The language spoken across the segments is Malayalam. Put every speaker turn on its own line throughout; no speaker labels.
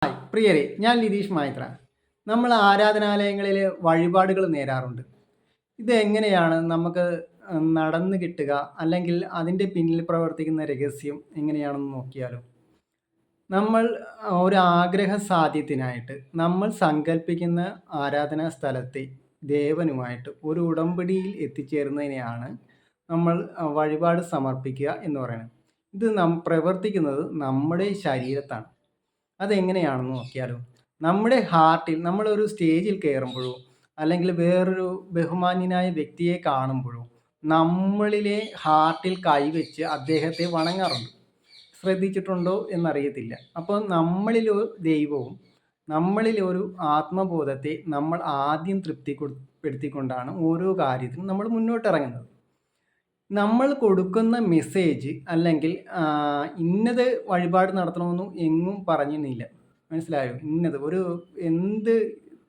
പ്രിയരെ, ഞാൻ നിതീഷ് മായത്ര. നമ്മൾ ആരാധനാലയങ്ങളിൽ വഴിപാടുകൾ നേരാറുണ്ട്. ഇത് എങ്ങനെയാണ് നമുക്ക് നടന്ന് കിട്ടുക, അല്ലെങ്കിൽ അതിൻ്റെ പിന്നിൽ പ്രവർത്തിക്കുന്ന രഹസ്യം എങ്ങനെയാണെന്ന് നോക്കിയാലോ? നമ്മൾ ഒരു ആഗ്രഹ സാധ്യത്തിനായിട്ട് നമ്മൾ സങ്കല്പിക്കുന്ന ആരാധനാ സ്ഥലത്തെ ദേവനുമായിട്ട് ഒരു ഉടമ്പടിയിൽ എത്തിച്ചേരുന്നതിനെയാണ് നമ്മൾ വഴിപാട് സമർപ്പിക്കുക എന്ന് പറയുന്നത്. ഇത് പ്രവർത്തിക്കുന്നത് നമ്മുടെ ശരീരത്താണ്. അതെങ്ങനെയാണെന്ന് നോക്കിയാലോ? നമ്മുടെ ഹാർട്ടിൽ നമ്മളൊരു സ്റ്റേജിൽ കയറുമ്പോഴോ അല്ലെങ്കിൽ വേറൊരു ബഹുമാന്യനായ വ്യക്തിയെ കാണുമ്പോഴോ നമ്മളിലെ ഹാർട്ടിൽ കൈവച്ച് അദ്ദേഹത്തെ വണങ്ങാറുണ്ട്. ശ്രദ്ധിച്ചിട്ടുണ്ടോ എന്നറിയത്തില്ല. അപ്പോൾ നമ്മളിലൊരു ദൈവവും നമ്മളിലൊരു ആത്മബോധത്തെ നമ്മൾ ആദ്യം തൃപ്തിപ്പെടുത്തിക്കൊണ്ടാണ് ഓരോ കാര്യത്തിനും നമ്മൾ മുന്നോട്ടിറങ്ങുന്നത്. നമ്മൾ കൊടുക്കുന്ന മെസ്സേജ് അല്ലെങ്കിൽ ഇന്നത് വഴിപാട് നടത്തണമെന്നും എങ്ങും പറഞ്ഞില്ല. മനസ്സിലായോ? ഇന്നത് എന്ത്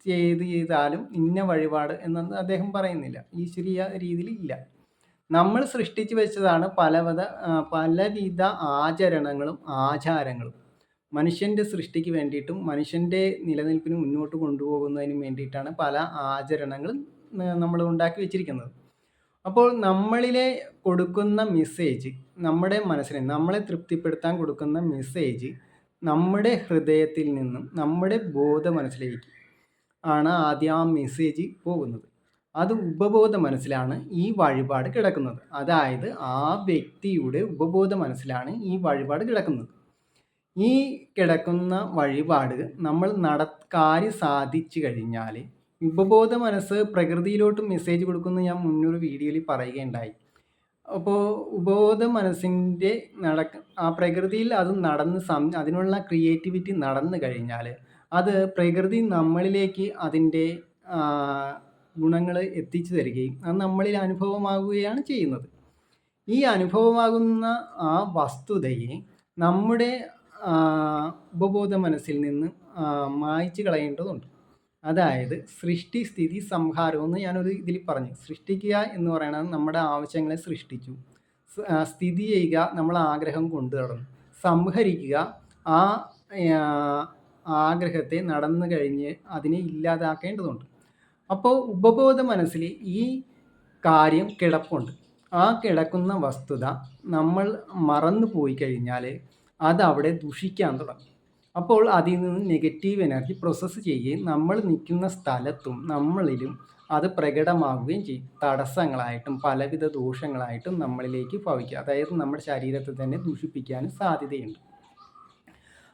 ചെയ്താലും ഇന്ന വഴിപാട് എന്നൊന്നും അദ്ദേഹം പറയുന്നില്ല. ഈശ്വരീയ രീതിയിൽ ഇല്ല. നമ്മൾ സൃഷ്ടിച്ചു വെച്ചതാണ് പലവിധ ആചരണങ്ങളും ആചാരങ്ങളും. മനുഷ്യൻ്റെ സൃഷ്ടിക്ക് വേണ്ടിയിട്ടും മനുഷ്യൻ്റെ നിലനിൽപ്പിന് മുന്നോട്ട് കൊണ്ടുപോകുന്നതിനും വേണ്ടിയിട്ടാണ് പല ആചരണങ്ങളും നമ്മൾ ഉണ്ടാക്കി വെച്ചിരിക്കുന്നത്. അപ്പോൾ നമ്മളിലെ കൊടുക്കുന്ന മെസ്സേജ് നമ്മുടെ മനസ്സിനെ നമ്മളെ തൃപ്തിപ്പെടുത്താൻ കൊടുക്കുന്ന മെസ്സേജ് നമ്മുടെ ഹൃദയത്തിൽ നിന്നും നമ്മുടെ ബോധ മനസ്സിലേക്ക് ആണ് ആദ്യം ആ മെസ്സേജ് പോകുന്നത്. അത് ഉപബോധ മനസ്സിലാണ് ഈ വഴിപാട് കിടക്കുന്നത്. അതായത് ആ വ്യക്തിയുടെ ഉപബോധ മനസ്സിലാണ് ഈ വഴിപാട് കിടക്കുന്നത്. ഈ കിടക്കുന്ന വഴിപാട് നമ്മൾ കാര്യം സാധിച്ചു കഴിഞ്ഞാൽ ഉപബോധ മനസ്സ് പ്രകൃതിയിലോട്ട് മെസ്സേജ് കൊടുക്കുന്നു ഞാൻ മുന്നൊരു വീഡിയോയിൽ പറയുകയുണ്ടായി. അപ്പോൾ ഉപബോധ മനസ്സിൻ്റെ ആ പ്രകൃതിയിൽ അത് അതിനുള്ള ക്രിയേറ്റിവിറ്റി നടന്നു കഴിഞ്ഞാൽ അത് പ്രകൃതി നമ്മളിലേക്ക് അതിൻ്റെ ഗുണങ്ങൾ എത്തിച്ചു തരികയും അത് നമ്മളിൽ അനുഭവമാകുകയാണ് ചെയ്യുന്നത്. ഈ അനുഭവമാകുന്ന ആ വസ്തുതയെ നമ്മുടെ ഉപബോധ മനസ്സിൽ നിന്ന് മായ്ച്ചു കളയേണ്ടതുണ്ട്. അതായത് സൃഷ്ടി സ്ഥിതി സംഹാരമെന്ന് ഞാനൊരു ഇതിൽ പറഞ്ഞു. സൃഷ്ടിക്കുക എന്ന് പറയുന്നത് നമ്മുടെ ആവശ്യങ്ങളെ സൃഷ്ടിച്ചു. സ്ഥിതി ചെയ്യുക നമ്മൾ ആഗ്രഹം കൊണ്ടു നടന്നു. സംഹരിക്കുക ആ ആഗ്രഹത്തെ നടന്നു കഴിഞ്ഞ് അതിനെ ഇല്ലാതാക്കേണ്ടതുണ്ട്. അപ്പോൾ ഉപബോധ മനസ്സിൽ ഈ കാര്യം കിടപ്പുണ്ട്. ആ കിടക്കുന്ന വസ്തുത നമ്മൾ മറന്നു പോയി കഴിഞ്ഞാൽ അതവിടെ ദുഷിക്കാൻ തുടങ്ങും. അപ്പോൾ അതിൽ നിന്ന് നെഗറ്റീവ് എനർജി പ്രോസസ്സ് ചെയ്യുകയും നമ്മൾ നിൽക്കുന്ന സ്ഥലത്തും നമ്മളിലും അത് പ്രകടമാവുകയും ചെയ്യും. തടസ്സങ്ങളായിട്ടും പലവിധ ദോഷങ്ങളായിട്ടും നമ്മളിലേക്ക് ഭവിക്കുക. അതായത് നമ്മുടെ ശരീരത്തെ തന്നെ ദൂഷിപ്പിക്കാനും സാധ്യതയുണ്ട്.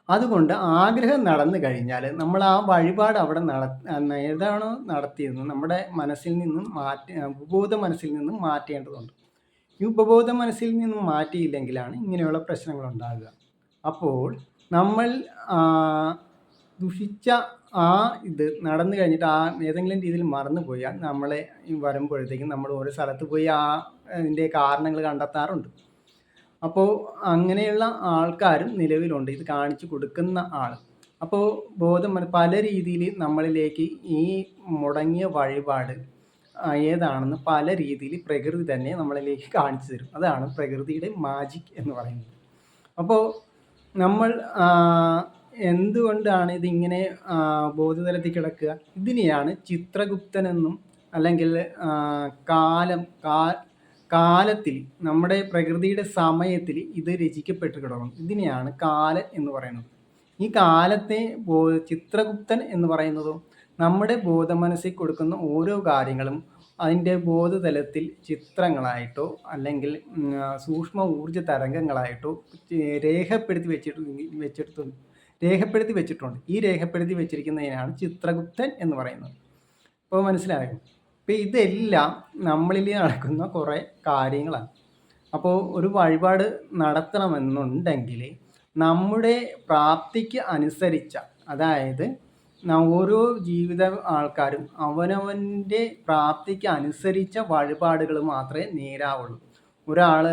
അതുകൊണ്ട് ആഗ്രഹം നടന്നു കഴിഞ്ഞാൽ നമ്മൾ ആ വഴിപാട് അവിടെ ഏതാണോ നടത്തിയത് നമ്മുടെ മനസ്സിൽ നിന്നും ഉപബോധ മനസ്സിൽ നിന്നും മാറ്റേണ്ടതുണ്ട്. ഈ ഉപബോധ മനസ്സിൽ നിന്നും മാറ്റിയില്ലെങ്കിലാണ് ഇങ്ങനെയുള്ള പ്രശ്നങ്ങൾ ഉണ്ടാകുക. അപ്പോൾ നമ്മൾ ദുഷിച്ച ഇത് നടന്നു കഴിഞ്ഞിട്ട് ഏതെങ്കിലും രീതിയിൽ മറന്നു പോയാൽ നമ്മളെ വരുമ്പോഴത്തേക്കും നമ്മൾ ഓരോ സ്ഥലത്ത് പോയി അതിൻ്റെ കാരണങ്ങൾ കണ്ടെത്താറുണ്ട്. അപ്പോൾ അങ്ങനെയുള്ള ആൾക്കാരും നിലവിലുണ്ട്, ഇത് കാണിച്ചു കൊടുക്കുന്ന ആൾ. അപ്പോൾ ബോധം പല രീതിയിൽ നമ്മളിലേക്ക് ഈ മുടങ്ങിയ വഴിപാട് ഏതാണെന്ന് പല രീതിയിൽ പ്രകൃതി തന്നെ നമ്മളിലേക്ക് കാണിച്ചു തരും. അതാണ് പ്രകൃതിയുടെ മാജിക് എന്ന് പറയുന്നത്. അപ്പോൾ നമ്മൾ എന്തുകൊണ്ടാണ് ഇതിങ്ങനെ ബോധതലത്തിൽ കിടക്കുക? ഇതിനെയാണ് ചിത്രഗുപ്തനെന്നും അല്ലെങ്കിൽ കാലത്തിൽ നമ്മുടെ പ്രകൃതിയുടെ സമയത്തിൽ ഇത് രചിക്കപ്പെട്ട് കിടക്കും. ഇതിനെയാണ് കാലൻ എന്ന് പറയുന്നത്. ഈ കാലത്തെ ചിത്രഗുപ്തൻ എന്ന് പറയുന്നതോ നമ്മുടെ ബോധമനസ്സിൽ കൊടുക്കുന്ന ഓരോ കാര്യങ്ങളും അതിൻ്റെ ബോധതലത്തിൽ ചിത്രങ്ങളായിട്ടോ അല്ലെങ്കിൽ സൂക്ഷ്മ ഊർജ തരംഗങ്ങളായിട്ടോ രേഖപ്പെടുത്തി വെച്ചിട്ടുണ്ട്. ഈ രേഖപ്പെടുത്തി വെച്ചിരിക്കുന്നതിനാണ് ചിത്രഗുപ്തൻ എന്ന് പറയുന്നത്. അപ്പോൾ മനസ്സിലായോ? അപ്പോൾ ഇതെല്ലാം നമ്മളിൽ നടക്കുന്ന കുറേ കാര്യങ്ങളാണ്. അപ്പോൾ ഒരു വഴിപാട് നടത്തണമെന്നുണ്ടെങ്കിൽ നമ്മുടെ പ്രാപ്തിക്ക് അനുസരിച്ച, അതായത് ഓരോ ജീവിത ആൾക്കാരും അവനവൻ്റെ പ്രാപ്തിക്ക് അനുസരിച്ച വഴിപാടുകൾ മാത്രമേ നേരാവുള്ളൂ. ഒരാൾ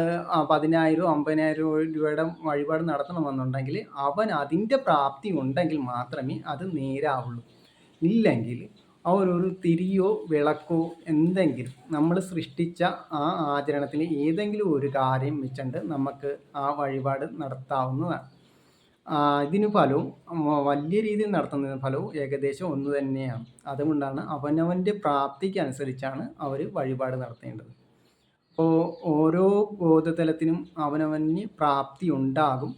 10,000 50,000 രൂപയുടെ വഴിപാട് നടത്തണമെന്നുണ്ടെങ്കിൽ അവൻ അതിൻ്റെ പ്രാപ്തി ഉണ്ടെങ്കിൽ മാത്രമേ അത് നേരാവുള്ളൂ. ഇല്ലെങ്കിൽ അവരൊരു തിരിയോ വിളക്കോ എന്തെങ്കിലും നമ്മൾ സൃഷ്ടിച്ച ആ ആചരണത്തിൽ ഏതെങ്കിലും ഒരു കാര്യം വെച്ചുകൊണ്ട് നമുക്ക് ആ വഴിപാട് നടത്താവുന്നതാണ്. ഇതിന് ഫലവും വലിയ രീതിയിൽ നടത്തുന്നതിന് ഫലവും ഏകദേശം ഒന്ന് തന്നെയാണ്. അതുകൊണ്ടാണ് അവനവൻ്റെ പ്രാപ്തിക്കനുസരിച്ചാണ് അവർ വഴിപാട് നടത്തേണ്ടത്. അപ്പോൾ ഓരോ ബോധതലത്തിനും അവനവന് പ്രാപ്തി ഉണ്ടാകും.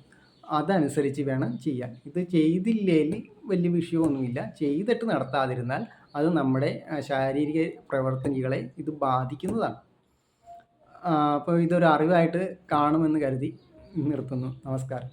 അതനുസരിച്ച് വേണം ചെയ്യാൻ. ഇത് ചെയ്തില്ലേൽ വലിയ വിഷയമൊന്നുമില്ല. ചെയ്തിട്ട് നടത്താതിരുന്നാൽ അത് നമ്മുടെ ശാരീരിക പ്രവർത്തനങ്ങളെ ഇത് ബാധിക്കുന്നതാണ്. അപ്പോൾ ഇതൊരു അറിവായിട്ട് കാണുമെന്ന് കരുതി നിർത്തുന്നു. നമസ്കാരം.